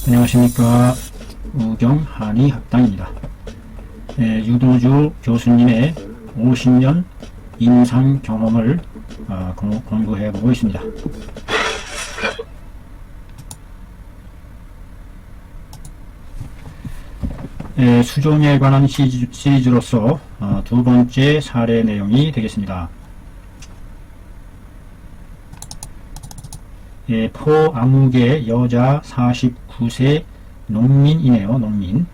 안녕하십니까. 우경한의학당입니다. 유도주 교수님의 50년 임상 경험을 공부해 보고 있습니다. 수종에 관한 시리즈로서 두 번째 사례 내용이 되겠습니다. 포암흑의 여자 49세 농민이네요. 농민.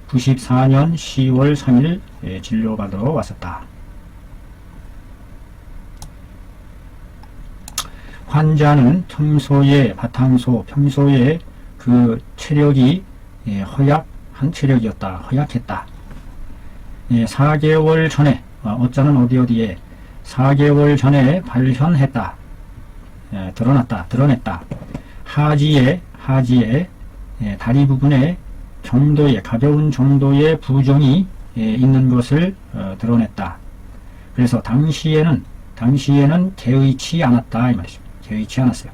94년 10월 3일 진료받으러 왔었다. 환자는 평소에 그 체력이 허약한 체력이었다. 허약했다. 4개월 전에, 어쩌는 어디에 4개월 전에 발현했다. 드러냈다. 하지에 다리 부분에 가벼운 정도의 부종이 있는 것을 드러냈다. 그래서 당시에는 개의치 않았다 이 말이죠. 개의치 않았어요.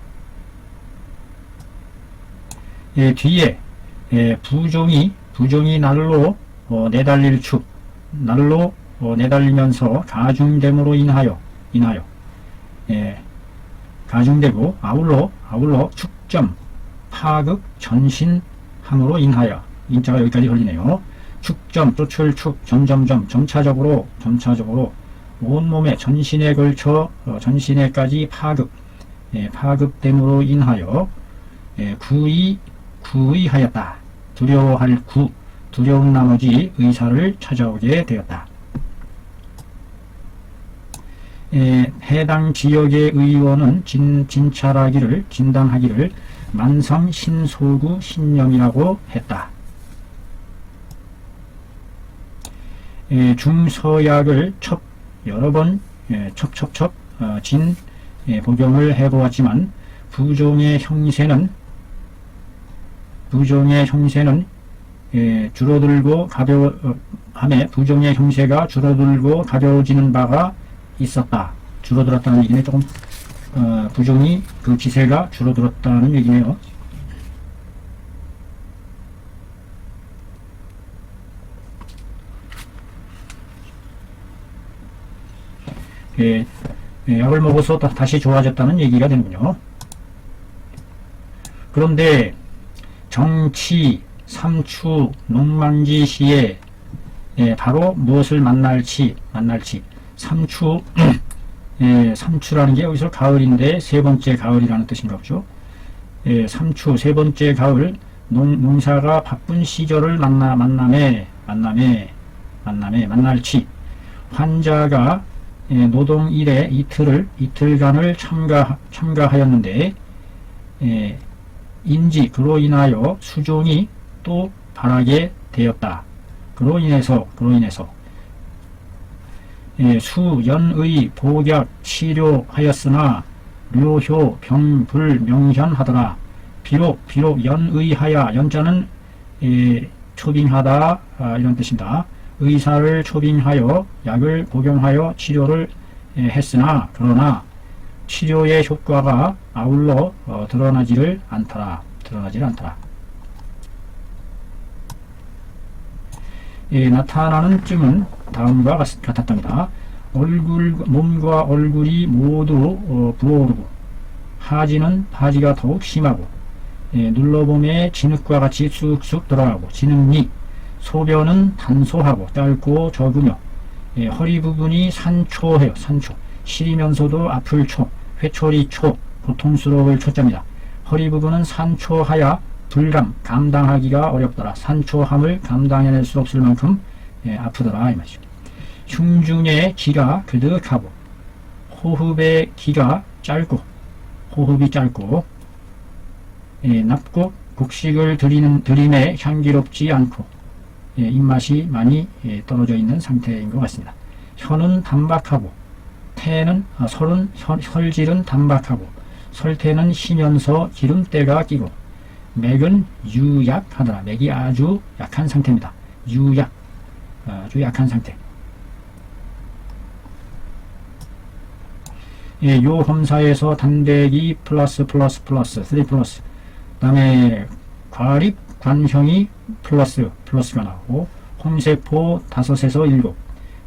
뒤에 부종이 날로 내달리면서 가중됨으로 인하여 가중되고 아울러 축점, 파극, 전신함으로 인하여 인자가 여기까지 걸리네요. 축점, 쪼출축, 점점점, 점차적으로 온몸에 전신에 걸쳐 전신에까지 파극됨으로 인하여 구의하였다. 두려운 나머지 의사를 찾아오게 되었다. 해당 지역의 의원은 진단하기를 만성 신소구 신염이라고 했다. 중서약을 여러 번 복용을 해보았지만 부종의 형세는 줄어들고 부종의 형세가 줄어들고 가벼워지는 바가 있었다. 줄어들었다는 얘기네. 조금 부종이 그 기세가 줄어들었다는 얘기네요. 약을 먹어서 다시 좋아졌다는 얘기가 되는군요. 그런데 정치, 삼추, 농만지 시에 바로 무엇을 만날지 삼추라는 게 여기서 가을인데 세 번째 가을이라는 뜻인가 보죠. 삼추 세 번째 가을 농사가 바쁜 시절을 만날치 환자가 노동일에 이틀간을 참가하였는데 그로 인하여 수종이 또 발하게 되었다. 그로 인해서 수연의 복약 치료하였으나 료효 병불명현하더라. 비록 연의하야, 연자는 초빙하다 이런 뜻입니다. 의사를 초빙하여 약을 복용하여 치료를 했으나 그러나 치료의 효과가 아울러 드러나지를 않더라. 나타나는 증은 다음과 같았답니다. 몸과 얼굴이 모두 부어오르고 하지가 더욱 심하고 눌러봄에 진흙과 같이 쑥쑥 들어가고 진흙이 소변은 단소하고 짧고 적으며 허리 부분이 산초해요. 시리면서도 아플 회초리 고통스러울 초자입니다. 허리 부분은 산초하야 감당하기가 어렵더라. 산초함을 감당해낼 수 없을 만큼 아프더라 이 말이죠. 흉중의 기가 그득하고 호흡이 짧고 납고 곡식을 들이매 향기롭지 않고 입맛이 많이 떨어져 있는 상태인 것 같습니다. 혀는 단박하고 혈질은 단박하고 설태는 쉬면서 기름때가 끼고 맥은 유약하더라. 맥이 아주 약한 상태입니다. 아주 약한 상태. 요 험사에서 단백이 플러스 3 플러스 다음에 과립관형이 플러스가 나오고, 홍세포 5에서 7,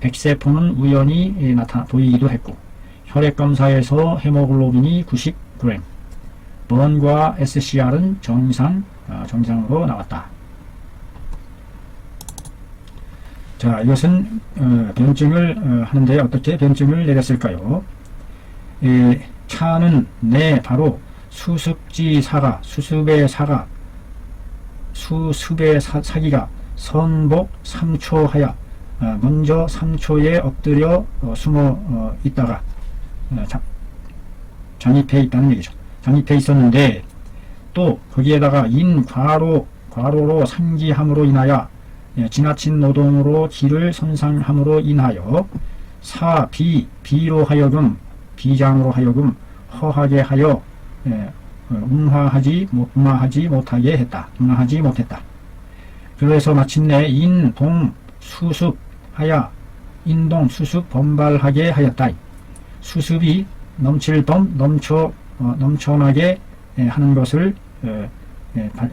백세포는 우연히 보이기도 했고, 혈액검사에서 헤모글로빈이 99g, 번과 SCR은 정상으로 나왔다. 자, 이것은 변증을 하는데 어떻게 변증을 내렸을까요? 차는 바로 수습의 사기가 선복 3초 하야, 먼저 3초에 엎드려 숨어 있다가 잠입해 있다는 얘기죠. 잠입해 있었는데, 또 거기에다가 과로로 상기함으로 인하여 지나친 노동으로 기를 손상함으로 인하여 비장으로 하여금 허하게 하여 운하하지 못했다. 그래서 마침내 인동 수습 범발하게 하였다. 수습이 넘쳐나게 하는 것을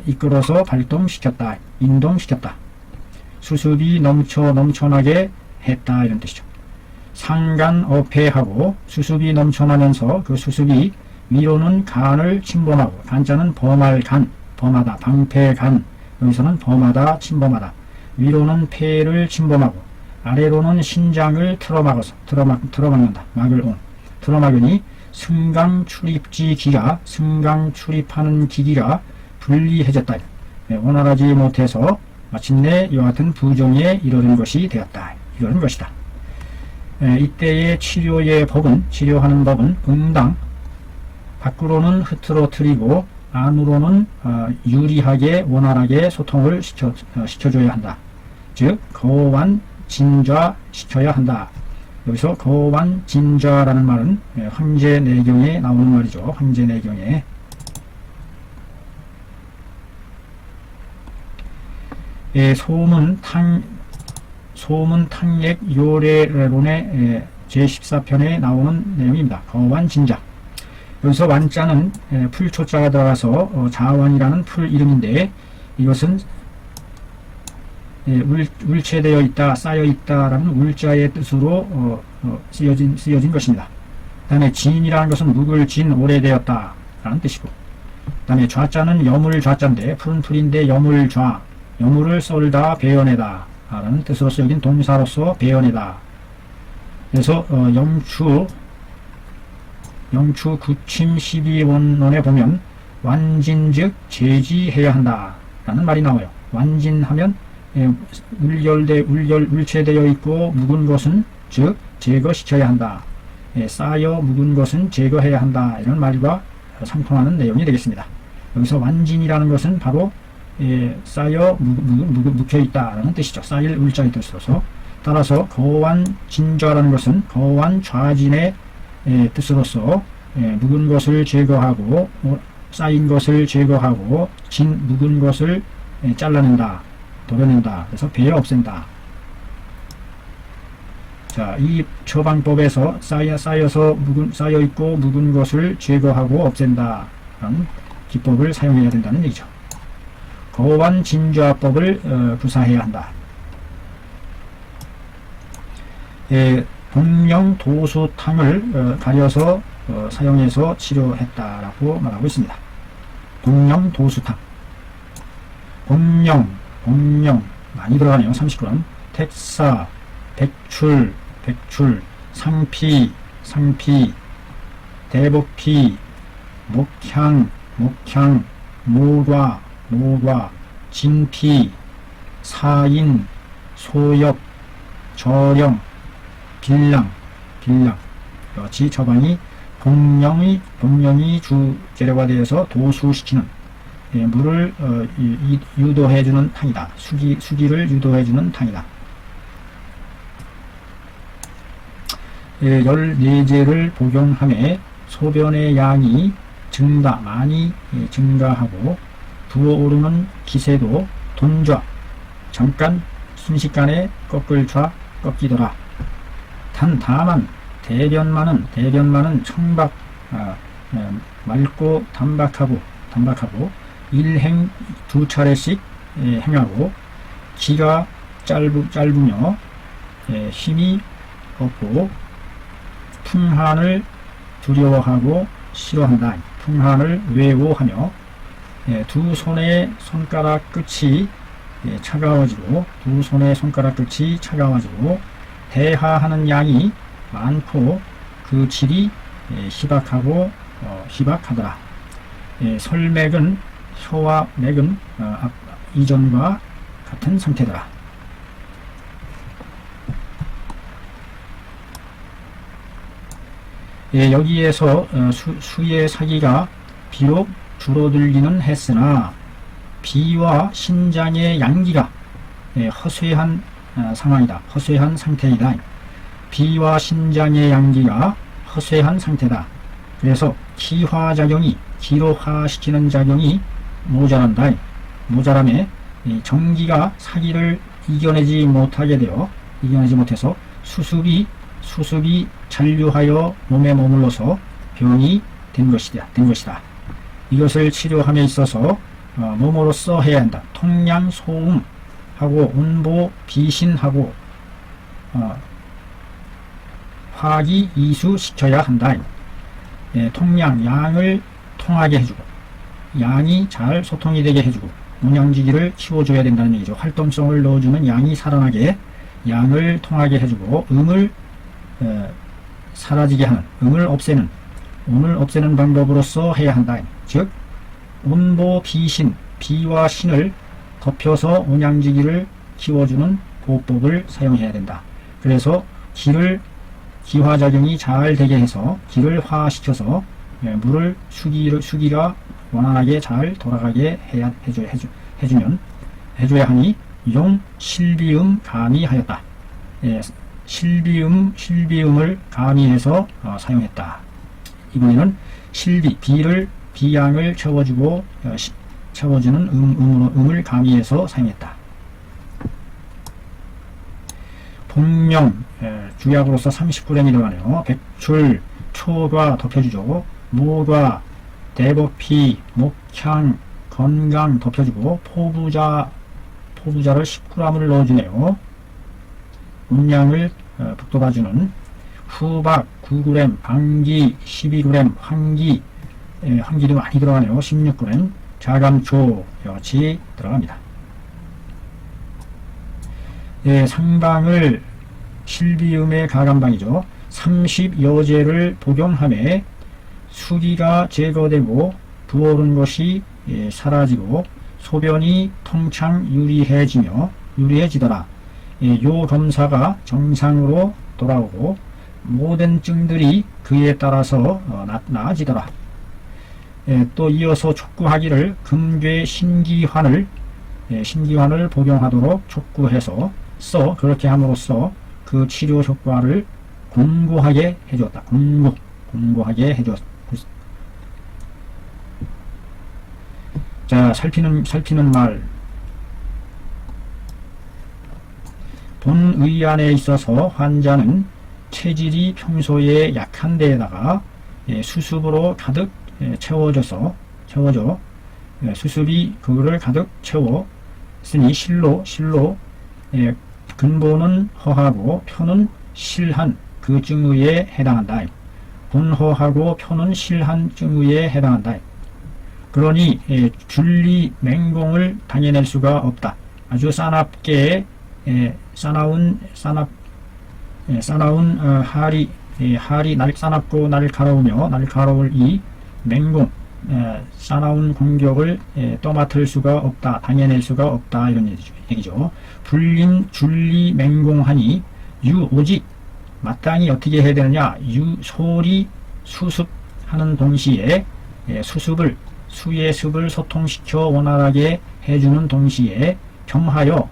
이끌어서 발동시켰다. 인동시켰다. 수습이 넘쳐나게 했다, 이런 뜻이죠. 상간어폐하고, 수습이 넘쳐나면서 그 수습이 위로는 간을 침범하고, 간자는 범하다, 방패간, 여기서는 범하다, 침범하다. 위로는 폐를 침범하고, 아래로는 신장을 틀어막는다. 틀어막으니 승강 출입하는 기기가 불리해졌다. 원활하지 못해서 마침내 이와 같은 부종에 이르는 것이다. 이때의 치료하는 법은 응당, 밖으로는 흐트러뜨리고 안으로는 유리하게 원활하게 소통을 시켜줘야 한다. 즉 거완진좌 시켜야 한다. 여기서 거완진좌라는 말은 황제내경에 나오는 말이죠. 황제내경에. 소문탕액 요례론의 제14편에 나오는 내용입니다. 거완진좌. 여기서 완자는 풀초자가 들어가서 자완이라는 풀 이름인데, 이것은 울체되어 있다, 쌓여 있다라는 울자의 뜻으로 쓰여진 것입니다. 그 다음에 진이라는 것은 묵을 진 오래되었다 라는 뜻이고, 그 다음에 좌자는 여물좌자인데, 푸른 풀인데 여물을 썰다 베어내다 라는 뜻으로 쓰여진 동사로서 베어내다. 그래서 영추 구침 12원론에 보면 완진즉 제지해야 한다 라는 말이 나와요. 완진하면 울체되어 있고 묵은 것은 즉 제거시켜야 한다. 쌓여 묵은 것은 제거해야 한다. 이런 말과 상통하는 내용이 되겠습니다. 여기서 완진이라는 것은 바로 쌓여 묵혀있다라는 뜻이죠. 쌓일 울자의 뜻으로서. 따라서 거완진좌라는 것은 거완좌진의 뜻으로서 묵은 것을 제거하고, 쌓인 것을 제거하고, 묵은 것을 잘라낸다, 도려낸다. 그래서 베어 없앤다. 자, 이 처방법에서 쌓여 있고 묵은 것을 제거하고 없앤다 라는 기법을 사용해야 된다는 얘기죠. 거완진좌법을 구사해야 한다. 동령도수탕을 가려서 사용해서 치료했다라고 말하고 있습니다. 동령도수탕. 공령 많이 들어가네요. 30g. 택사, 백출, 상피, 대복피, 목향, 모과, 진피, 사인, 소엽, 저령, 빌랑. 여치 처방이 동령이 주재료가 되어서 도수시키는, 물을 유도해주는 탕이다. 수기를 유도해주는 탕이다. 14제를 복용함에 소변의 양이 많이 증가하고 부어오르는 기세도 돈좌, 잠깐 순식간에 꺾이더라. 다만 대변만은 청박, 맑고 담박하고 일행 두 차례씩 행하고 기가 짧으며 힘이 없고 풍한을 두려워하고 싫어한다. 풍한을 외워하며 두 손의 손가락 끝이 차가워지고 두 손의 손가락 끝이 차가워지고 대하하는 양이 많고 그 질이 희박하고 희박하더라. 설맥은 혀와 맥은 이전과 같은 상태더라. 여기에서 수의 사기가 비록 줄어들기는 했으나 비와 신장의 양기가 허쇠한 상황이다. 허쇠한 상태이다. 비와 신장의 양기가 허쇠한 상태다. 그래서 기화작용이 기로화시키는 작용이 모자란다. 모자람에 정기가 사기를 이겨내지 못해서 수습이 잔류하여 몸에 머물러서 병이 된 것이다. 이것을 치료함에 있어서 뭐뭐로써 해야 한다. 통양소음하고 온보비신하고 화기이수시켜야 한다. 양을 통하게 해주고 양이 잘 소통이 되게 해주고 운양지기를 키워줘야 된다는 얘기죠. 활동성을 넣어주는 양이 살아나게 양을 통하게 해주고 음을 사라지게 하는 음을 없애는 방법으로서 해야 한다. 즉 온보비신 비와 신을 덮여서 운양지기를 키워주는 보법을 사용해야 된다. 그래서 기화작용이 잘 되게 해서 기를 화시켜서 물을 수기가 원활하게 잘 돌아가게 해줘야 하니 용 실비음 가미하였다. 실비음을 가미해서 사용했다. 이번에는 비양을 채워주는 음을 가미해서 사용했다. 복령 주약으로서 39령이 들어가네요. 백출 초과 덮여주죠. 모과 대복피 목향 건강 덮여주고 포부자를 10g을 넣어주네요. 음량을 북돋아주는 후박 9g 방기 12g 황기도 많이 들어가네요. 16g 자감초 여치 들어갑니다. 상방을 실비음의 가감방이죠. 30여제를 복용함에 수기가 제거되고 부어오른 것이 사라지고 소변이 통창 유리해지더라. 요 검사가 정상으로 돌아오고 모든 증들이 그에 따라서 나아지더라. 또 이어서 촉구하기를 금괴 신기환을 복용하도록 촉구해서 그렇게 함으로써 그 치료 효과를 공고하게 해주었다. 공고하게 해주었다. 자, 살피는 말. 본의안에 있어서 환자는 체질이 평소에 약한 데에다가 수습으로 가득 채워져 수습이 그거를 가득 채웠으니 실로 근본은 허하고 표는 실한 그 증의에 해당한다. 본허하고 표는 실한 증의에 해당한다. 그러니 줄리 맹공을 당해낼 수가 없다. 아주 싸납게 싸나운 할이 싸납고 날카로우며 날카로울 이 맹공 싸나운 공격을 떠맡을 수가 없다. 당해낼 수가 없다. 이런 얘기죠. 불림 줄리 맹공하니 오직 마땅히 어떻게 해야 되느냐. 소리 수습하는 동시에 수의 습을 소통시켜 원활하게 해주는 동시에 겸하여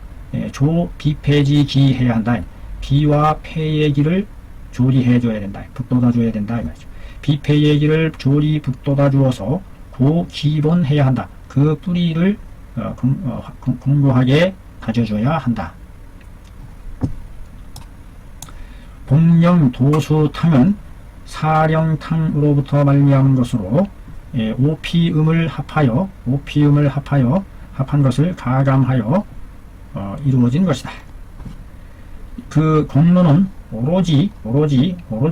비폐지기 해야 한다. 비와 폐의 기를 조리해줘야 된다. 북돋아줘야 된다. 이 말이죠. 비폐의 기를 조리 북돋아 주어서 기본해야 한다. 그 뿌리를 공고하게 다져줘야 한다. 복령 도수탕은 사령탕으로부터 말미암은 것으로 오피음을 합하여 합한 것을 가감하여 이루어진 것이다. 그 공로는 오로지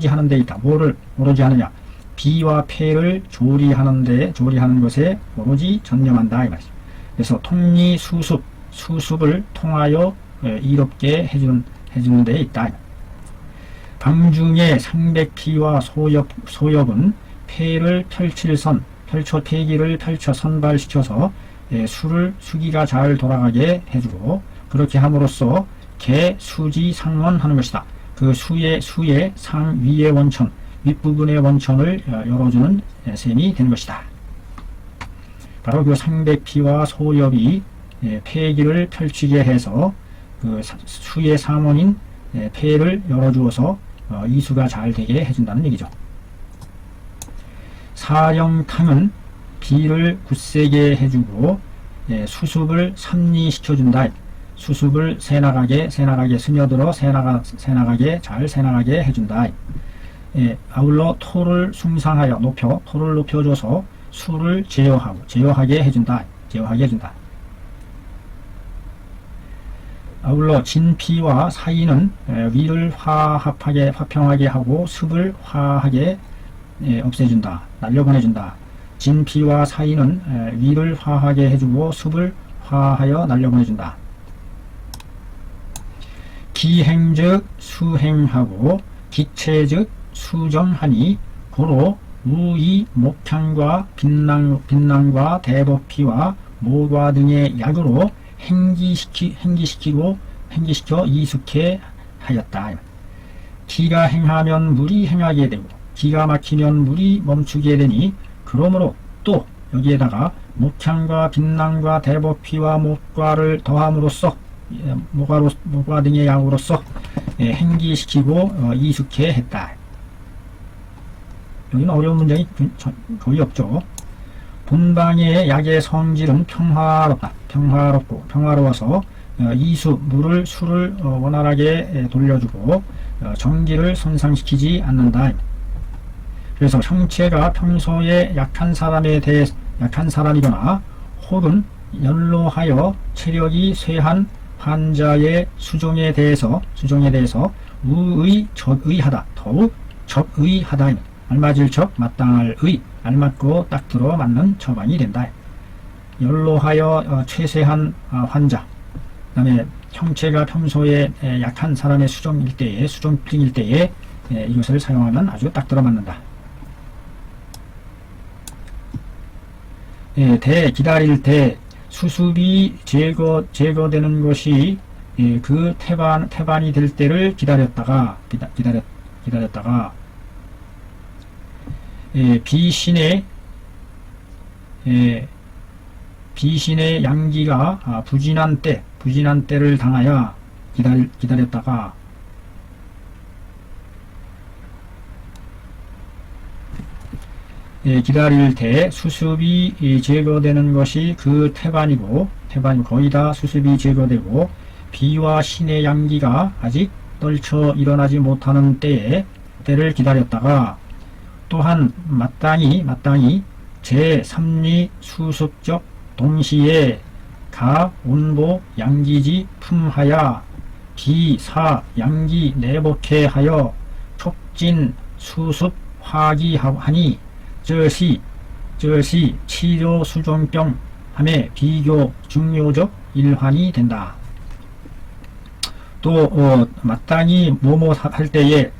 하는 데 있다. 뭐를 오로지 하느냐? 비와 폐를 조리하는 것에 오로지 전념한다 이 말이죠. 그래서 수습을 통하여 이롭게 해주는 데 있다. 방중의 상백피와 소엽은 폐기를 펼쳐 선발시켜서 수기가 잘 돌아가게 해주고, 그렇게 함으로써 개수지상원 하는 것이다. 그 수의 위의 원천, 윗부분의 원천을 열어주는 셈이 되는 것이다. 바로 그 상백피와 소엽이 폐기를 펼치게 해서 그 수의 상원인 폐를 열어주어서 이수가 잘 되게 해준다는 얘기죠. 사령탕은 비를 굳세게 해주고 수습을 삼리시켜준다. 수습을 새나가게 스며들어 새나가게 잘 새나가게 해준다. 아울러 토를 숭상하여 토를 높여줘서 수를 제어하게 해준다. 아울러 진피와 사이는 위를 화평하게 하고 습을 화하게 없애준다. 날려보내준다. 진피와 사이는 위를 화하게 해주고 습을 화하여 날려보내준다. 기행즉 수행하고 기체즉 수정하니 고로 우이 목향과 빛낭과 대법피와 모과 등의 약으로 행기시켜 이숙해 하였다. 기가 행하면 물이 행하게 되고 기가 막히면 물이 멈추게 되니, 그러므로 또 여기에다가 목향과 빛낭과 대법피와 목과를 더함으로써 모과 등의 약으로서 행기시키고 이숙해 했다. 여기는 어려운 문장이 거의 없죠. 본방의 약의 성질은 평화로워서 수를 원활하게 돌려주고 정기를 손상시키지 않는다. 그래서 형체가 평소에 약한 사람이거나 혹은 연로하여 체력이 쇠한 환자의 수종에 대해서 적의하다, 더욱 적의하다. 알맞을 적, 마땅할 의, 알맞고 딱 들어 맞는 처방이 된다. 연로하여 최세한 환자, 그 다음에 형체가 평소에 약한 사람의 수종일 때에 이것을 사용하면 아주 딱 들어 맞는다. 기다릴 때 수습이 제거되는 것이 그 태반이 될 때를 기다렸다가 비신의 양기가 부진한 때를 당하여 기다렸다가 기다릴 때 수습이 제거되는 것이 그 태반이고 거의 다 수습이 제거되고 비와 신의 양기가 아직 떨쳐 일어나지 못하는 때를 기다렸다가, 또한 마땅히 제3리 수습적 동시에 가 온보 양기지 품하야 비사 양기 내복해 하여 촉진 수습 화기하니 저시 치료 수종병 함에 비교 중요적 일환이 된다. 또 마땅히 할 때에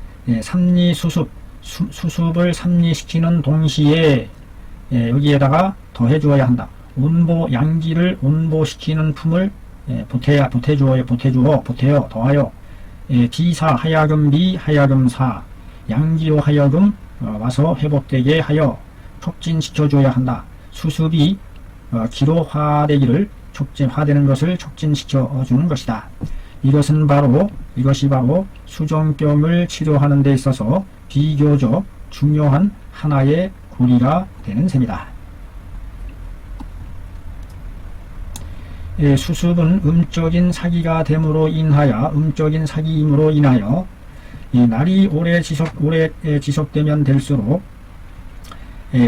삼리 수습을 삼리시키는 동시에 여기에다가 더해주어야 한다. 온보 양기를 온보시키는 품을 보태어 더하여 비사 하야금 비 하야금 사 양기로 하여금 와서 회복되게 하여 촉진시켜줘야 한다. 수습이 기로화되기를 화되는 것을 촉진시켜 주는 것이다. 이것이 바로 수종병을 치료하는 데 있어서 비교적 중요한 하나의 고리가 되는 셈이다. 수습은 음적인 사기가 됨으로 인하여 날이 오래 지속되면 될수록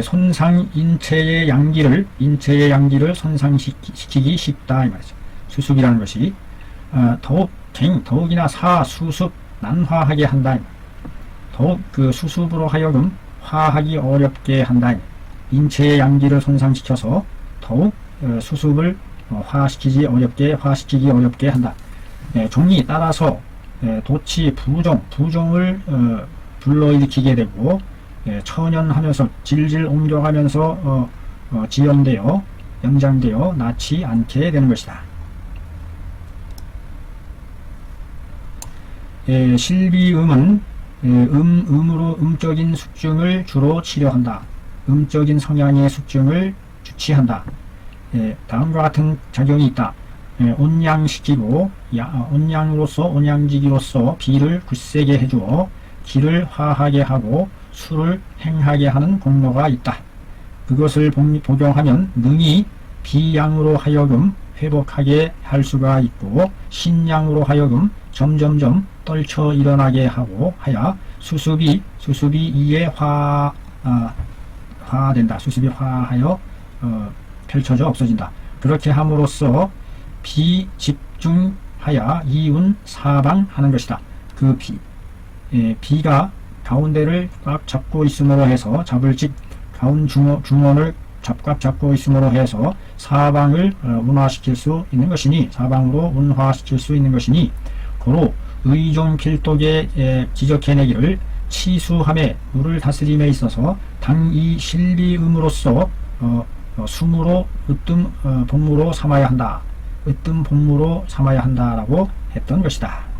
손상 인체의 양기를 손상시키기 쉽다 이 말이죠. 수습이라는 것이 더욱이나 수습 난화하게 한다. 더욱 그 수습으로 하여금 화하기 어렵게 한다. 인체의 양기를 손상시켜서 더욱 수습을 화시키기 어렵게 한다. 종이 따라서 도치 부종을 불러일으키게 되고 천연하면서 질질 옮겨가면서 지연되어 연장되어 낳지 않게 되는 것이다. 실비음은 음으로 음적인 숙증을 주로 치료한다. 음적인 성향의 숙증을 주치한다. 다음과 같은 작용이 있다. 온양시키고 온양지기로서 비를 굳세게 해주어 기를 화하게 하고 수를 행하게 하는 공로가 있다. 그것을 복용하면 능히 비양으로 하여금 회복하게 할 수가 있고 신양으로 하여금 점점점 떨쳐 일어나게 하고 하여 수습이 이에 화된다. 수습이 화하여 펼쳐져 없어진다. 그렇게 함으로써 비집중하여 이운 사방하는 것이다. 그 비가 가운데를 꽉 잡고 있음으로 해서 가운 중원을 꽉 잡고 있음으로 해서 사방을 운화시킬 수 있는 것이니 사방으로 운화시킬 수 있는 것이니 고로 의종필독의 지적해내기를 치수함에 물을 다스림에 있어서 당이 실비음으로써 숨으로 으뜸 본무로 삼아야 한다. 으뜸 본무로 삼아야 한다라고 했던 것이다.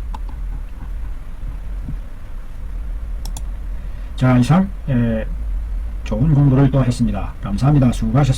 자, 이상 좋은 공부를 또 했습니다. 감사합니다. 수고하셨습니다.